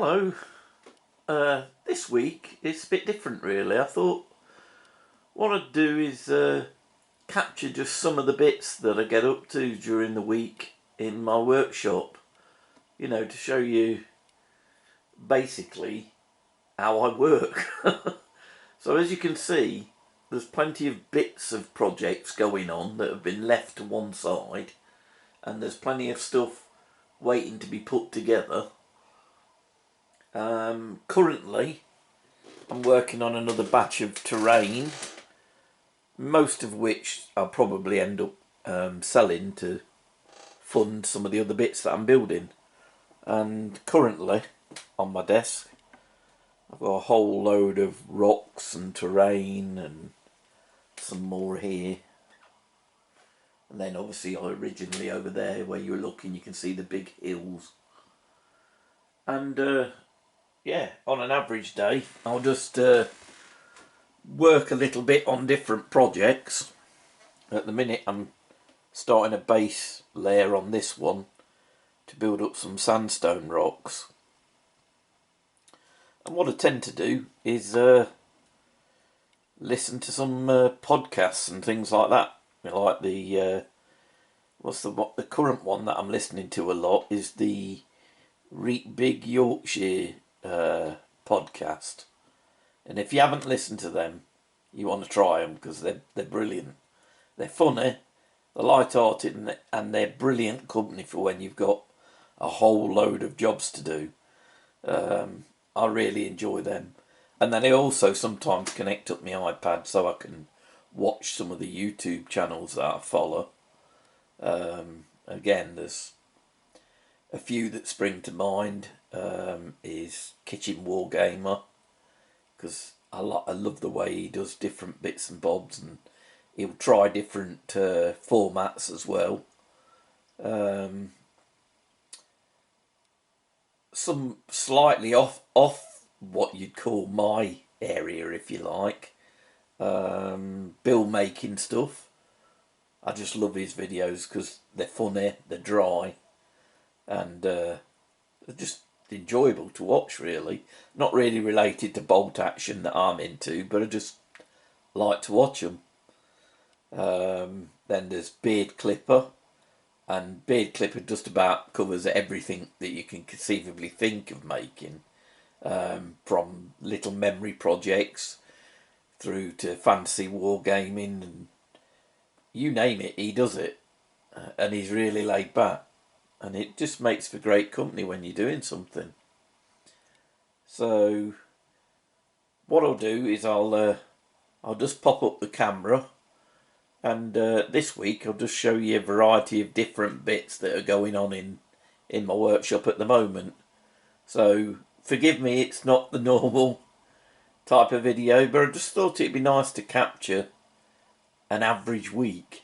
Hello. This week it's a bit different really. I thought what I'd do is capture just some of the bits that I get up to during the week in my workshop. You know, to show you basically how I work. So as you can see, there's plenty of bits of projects going on that have been left to one side, and there's plenty of stuff waiting to be put together. Currently I'm working on another batch of terrain, most of which I'll probably end up selling to fund some of the other bits that I'm building. And currently on my desk I've got a whole load of rocks and terrain and some more here. And then obviously originally over there where you're looking you can see the big hills. And yeah, on an average day I'll just work a little bit on different projects. At the minute I'm starting a base layer on this one to build up some sandstone rocks. And what I tend to do is listen to some podcasts and things like that. Like the the current one that I'm listening to a lot is the Big Yorkshire podcast. And if you haven't listened to them, you want to try them because they're brilliant. They're funny, they're light-hearted, and they're brilliant company for when you've got a whole load of jobs to do. I really enjoy them. And then I also sometimes connect up my iPad so I can watch some of the YouTube channels that I follow. Again, there's a few that spring to mind. Is Kitchen Wargamer, because I love the way he does different bits and bobs, and he'll try different formats as well. Some slightly off what you'd call my area, if you like. Bill making stuff. I just love his videos because they're funny, they're dry, and they're just enjoyable to watch, really. Not really related to bolt action that I'm into, but I just like to watch them. Then there's Beard Clipper, and Beard Clipper just about covers everything that you can conceivably think of making, from little memory projects through to fancy wargaming, and you name it, he does it. And he's really laid back, and it just makes for great company when you're doing something. So what I'll do is I'll just pop up the camera, and this week I'll just show you a variety of different bits that are going on in my workshop at the moment. So forgive me, it's not the normal type of video, but I just thought it'd be nice to capture an average week.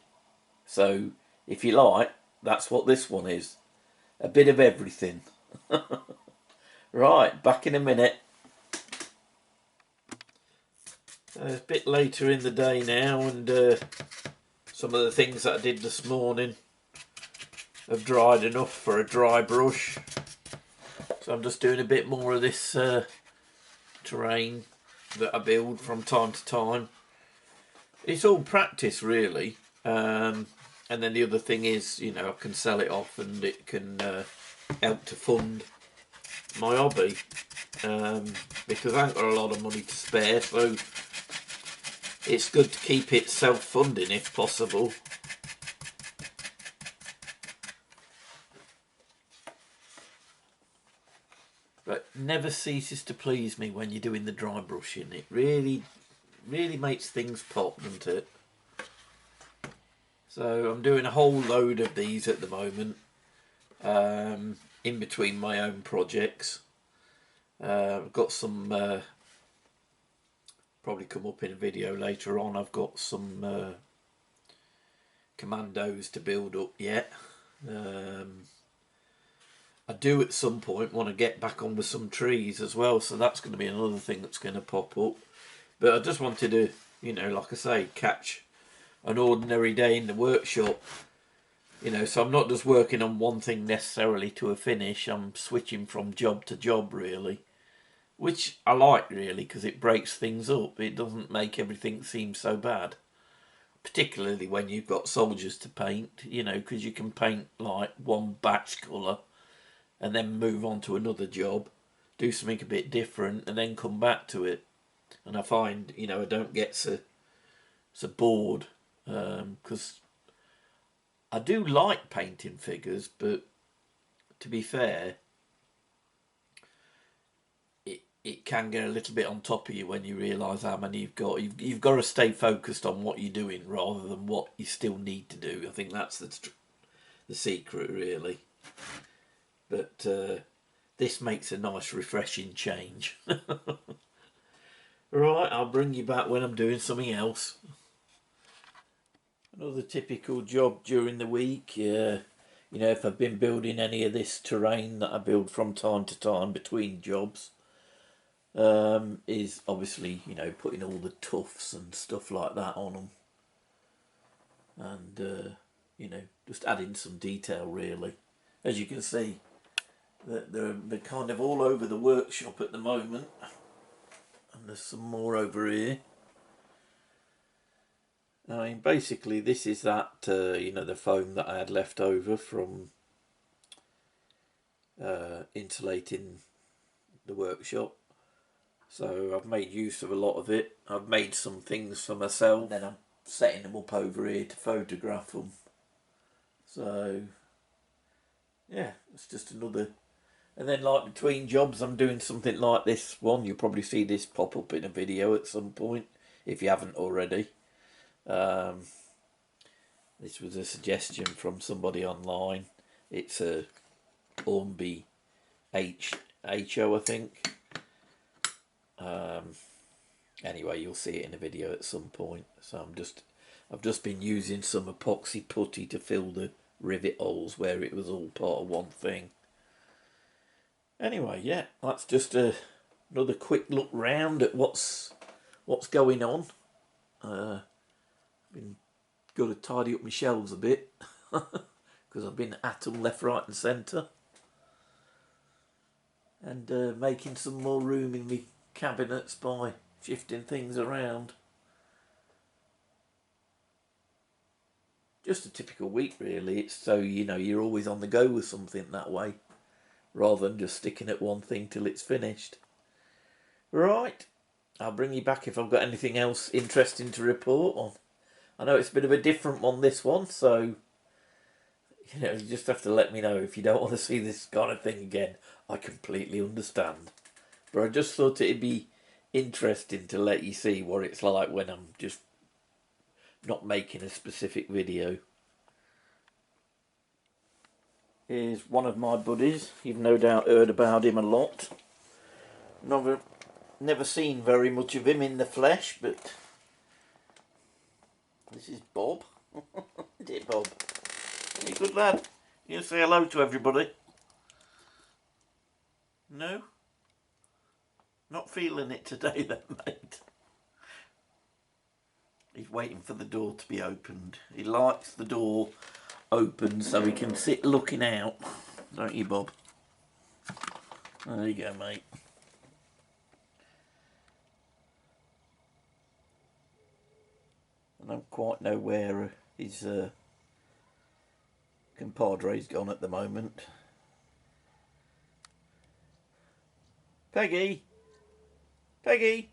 So if you like, that's what this one is. A bit of everything. Right, back in a minute. It's a bit later in the day now, and some of the things that I did this morning have dried enough for a dry brush. So I'm just doing a bit more of this terrain that I build from time to time. It's all practice, really. And then the other thing is, you know, I can sell it off and it can help to fund my hobby. Because I ain't got a lot of money to spare, so it's good to keep it self-funding if possible. But never ceases to please me when you're doing the dry brushing. It really makes things pop, doesn't it? So I'm doing a whole load of these at the moment, in between my own projects. I've got some, probably come up in a video later on, I've got some commandos to build up yet. I do at some point want to get back on with some trees as well, so that's going to be another thing that's going to pop up. But I just wanted to, you know, like I say, catch an ordinary day in the workshop You know, so I'm not just working on one thing necessarily to a finish. I'm switching from job to job, really. Which I like, really, because it breaks things up. It doesn't make everything seem so bad. Particularly when you've got soldiers to paint, you know, because you can paint like one batch colour and then move on to another job, do something a bit different and then come back to it. And I find, you know, I don't get so bored, because I do like painting figures, but to be fair, it can get a little bit on top of you when you realise how many you've got. You've got to stay focused on what you're doing rather than what you still need to do. I think that's the secret, really. But this makes a nice, refreshing change. Right, I'll bring you back when I'm doing something else. Another typical job during the week. You know, if I've been building any of this terrain that I build from time to time between jobs, is obviously, you know, putting all the tufts and stuff like that on them. And, you know, just adding some detail, really. As you can see, they're kind of all over the workshop at the moment. And there's some more over here. I mean, basically, this is that, you know, the foam that I had left over from insulating the workshop. So I've made use of a lot of it. I've made some things for myself. Then I'm setting them up over here to photograph them. So, yeah, it's just another. And then, like, between jobs, I'm doing something like this one. You'll probably see this pop up in a video at some point, if you haven't already. This was a suggestion from somebody online. It's a Ormby HO, I think. Anyway, you'll see it in a video at some point. So I've just been using some epoxy putty to fill the rivet holes where it was all part of one thing. Anyway, yeah, that's just another quick look round at what's going on. Been got to tidy up my shelves a bit because I've been at them left, right, and centre, and making some more room in my cabinets by shifting things around. Just a typical week, really. It's so, you know, you're always on the go with something that way, rather than just sticking at one thing till it's finished. Right, I'll bring you back if I've got anything else interesting to report on. I know it's a bit of a different one, this one, so, you know, you just have to let me know if you don't want to see this kind of thing again. I completely understand. But I just thought it'd be interesting to let you see what it's like when I'm just not making a specific video. Here's one of my buddies. You've no doubt heard about him a lot. Never seen very much of him in the flesh, but this is Bob. Isn't it, Bob? You good lad? You say hello to everybody? No? Not feeling it today then, mate. He's waiting for the door to be opened. He likes the door open so he can sit looking out. Don't you, Bob? There you go, mate. I don't quite know where his compadre's gone at the moment. Peggy! Peggy!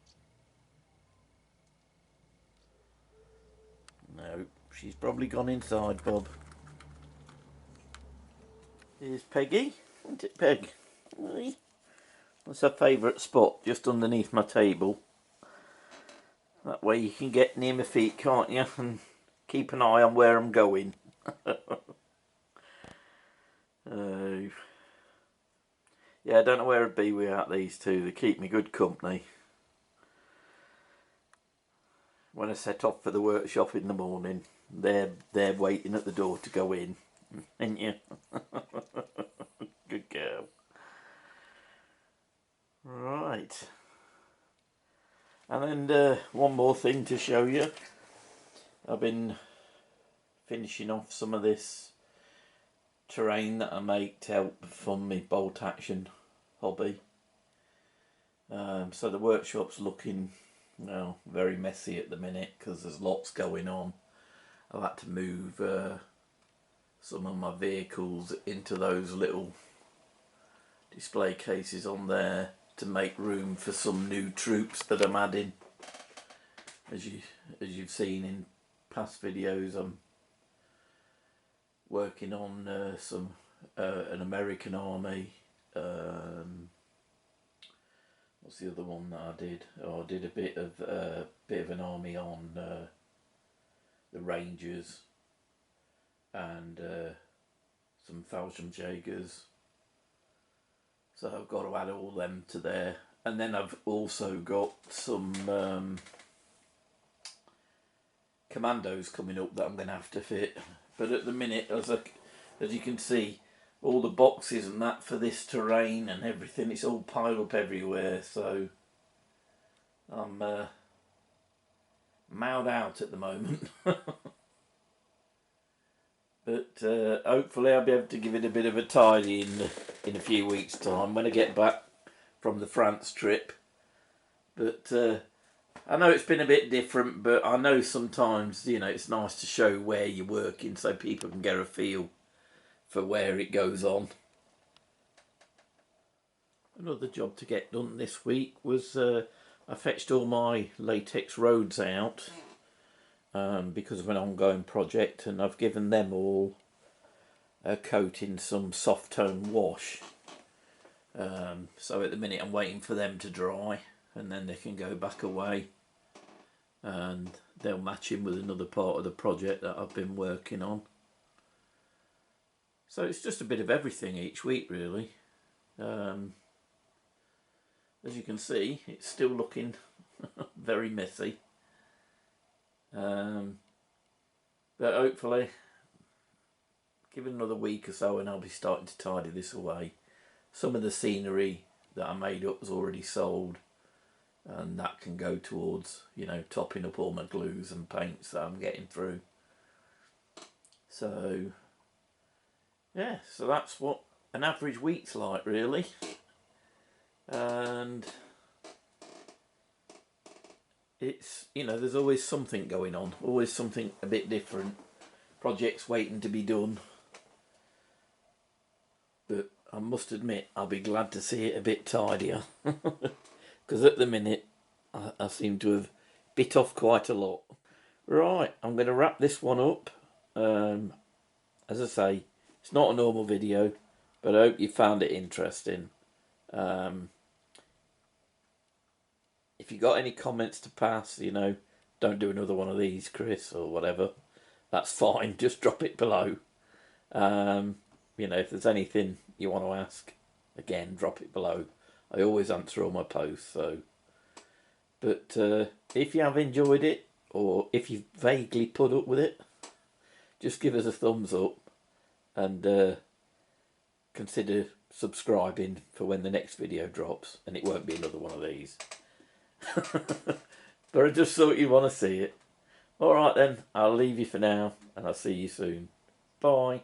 No, she's probably gone inside, Bob. Here's Peggy. Isn't it, Peg? Hey. That's her favourite spot, just underneath my table. That way you can get near my feet, can't you? And keep an eye on where I'm going. Yeah, I don't know where I'd be without these two. They keep me good company. When I set off for the workshop in the morning, they're waiting at the door to go in. Ain't you? Good girl. Right. And then one more thing to show you. I've been finishing off some of this terrain that I make to help fund my bolt action hobby. So the workshop's looking, well, very messy at the minute because there's lots going on. I've had to move some of my vehicles into those little display cases on there to make room for some new troops that I'm adding. As you've seen in past videos, I'm working on an American army. What's the other one that I did? Oh, I did a bit of an army on the Rangers and some Fallschirmjägers. So I've got to add all them to there, and then I've also got some commandos coming up that I'm going to have to fit. But at the minute, as you can see, all the boxes and that for this terrain and everything, it's all piled up everywhere. So I'm mowed out at the moment. But hopefully I'll be able to give it a bit of a tidy in a few weeks' time when I get back from the France trip. But I know it's been a bit different, but I know sometimes, you know, it's nice to show where you're working so people can get a feel for where it goes on. Another job to get done this week was I fetched all my latex roads out because of an ongoing project, and I've given them all a coat in some soft tone wash. So at the minute I'm waiting for them to dry, and then they can go back away and they'll match in with another part of the project that I've been working on. So it's just a bit of everything each week, really. As you can see, it's still looking very messy. But hopefully, give it another week or so and I'll be starting to tidy this away. Some of the scenery that I made up was already sold, and that can go towards, you know, topping up all my glues and paints that I'm getting through. So yeah, so that's what an average week's like, really. And it's, you know, there's always something going on, always something a bit different, projects waiting to be done. But I must admit, I'll be glad to see it a bit tidier, because at the minute I seem to have bit off quite a lot. Right, I'm going to wrap this one up. As I say, it's not a normal video, but I hope you found it interesting. If you got any comments to pass, you know, don't do another one of these, Chris, or whatever, that's fine, just drop it below. You know, if there's anything you want to ask, again, drop it below. I always answer all my posts, so. But if you have enjoyed it, or if you've vaguely put up with it, just give us a thumbs up and consider subscribing for when the next video drops, and it won't be another one of these. But I just thought you'd want to see it. Alright then, I'll leave you for now, and I'll see you soon. Bye.